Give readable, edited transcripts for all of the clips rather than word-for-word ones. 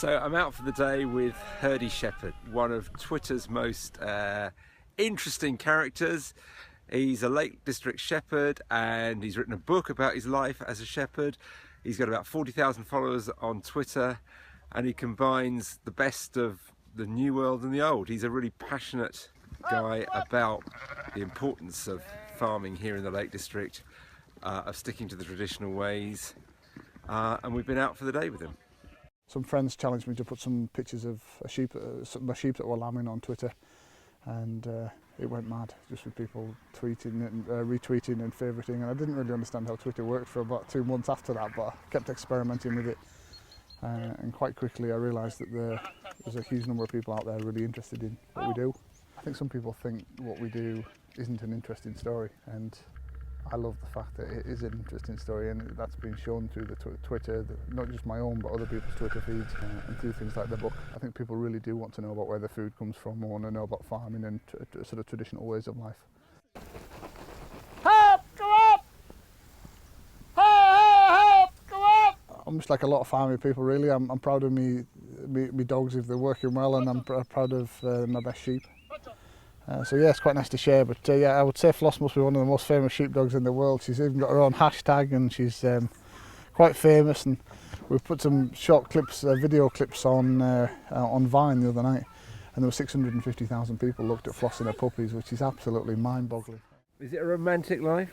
So I'm out for the day with Hurdy Shepherd, one of Twitter's most interesting characters. He's a Lake District shepherd and he's written a book about his life as a shepherd. He's got about 40,000 followers on Twitter and he combines the best of the new world and the old. He's a really passionate guy about the importance of farming here in the Lake District, of sticking to the traditional ways, and we've been out for the day with him. Some friends challenged me to put some pictures of my sheep that were lambing on Twitter, and it went mad, just with people tweeting and retweeting and favouriting, and I didn't really understand how Twitter worked for about 2 months after that, but I kept experimenting with it, and quite quickly I realised that there's a huge number of people out there really interested in what we do. I think some people think what we do isn't an interesting story, and I love the fact that it is an interesting story, and that's been shown through the Twitter, not just my own, but other people's Twitter feeds, and through things like the book. I think people really do want to know about where their food comes from, or want to know about farming and sort of traditional ways of life. Help! Go up! Help! Go up! I'm just like a lot of farming people, really. I'm proud of me dogs if they're working well, and I'm proud of my best sheep. So yeah, it's quite nice to share, but yeah, I would say Floss must be one of the most famous sheepdogs in the world. She's even got her own hashtag, and she's quite famous, and we've put some short clips, video clips on Vine the other night, and there were 650,000 people looked at Floss and her puppies, which is absolutely mind-boggling. Is it a romantic life?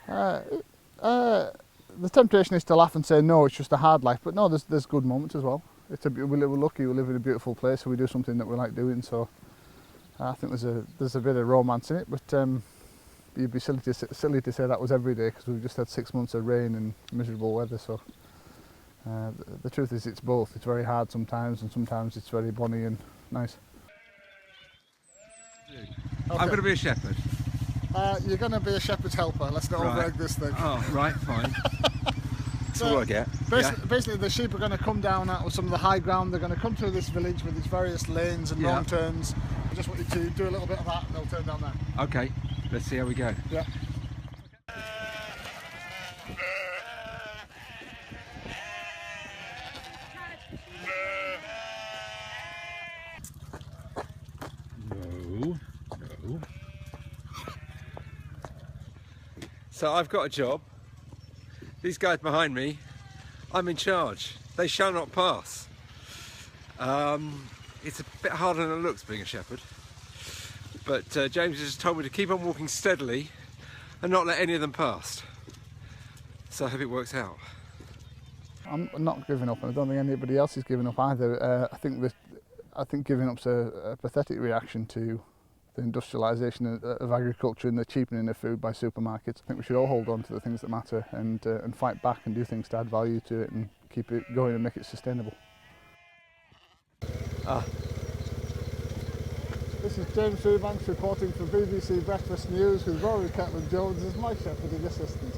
The temptation is to laugh and say no, it's just a hard life, but no, there's good moments as well. We're lucky, we live in a beautiful place, so we do something that we like doing, so I think there's a bit of romance in it, but you'd be silly to say that was every day, because we've just had 6 months of rain and miserable weather. So the truth is, it's both. It's very hard sometimes, and sometimes it's very bonny and nice. Okay. I'm going to be a shepherd. You're going to be a shepherd's helper. Let's not overegg this thing. Oh, right, fine. That's all I get. Basically, the sheep are going to come down out of some of the high ground. They're going to come through this village with its various lanes and wrong turns. I just want you to do a little bit of that, and they'll turn down there. Okay, let's see how we go. Yeah. No. So I've got a job. These guys behind me, I'm in charge. They shall not pass. It's a bit harder than it looks being a shepherd, but James just told me to keep on walking steadily and not let any of them pass. So I hope it works out. I'm not giving up, and I don't think anybody else is giving up either. I think giving up's a pathetic reaction to the industrialisation of agriculture and the cheapening of food by supermarkets. I think we should all hold on to the things that matter and fight back and do things to add value to it and keep it going and make it sustainable. This is James Fewbanks reporting for BBC Breakfast News with Cellan-Jones as my shepherding assistant.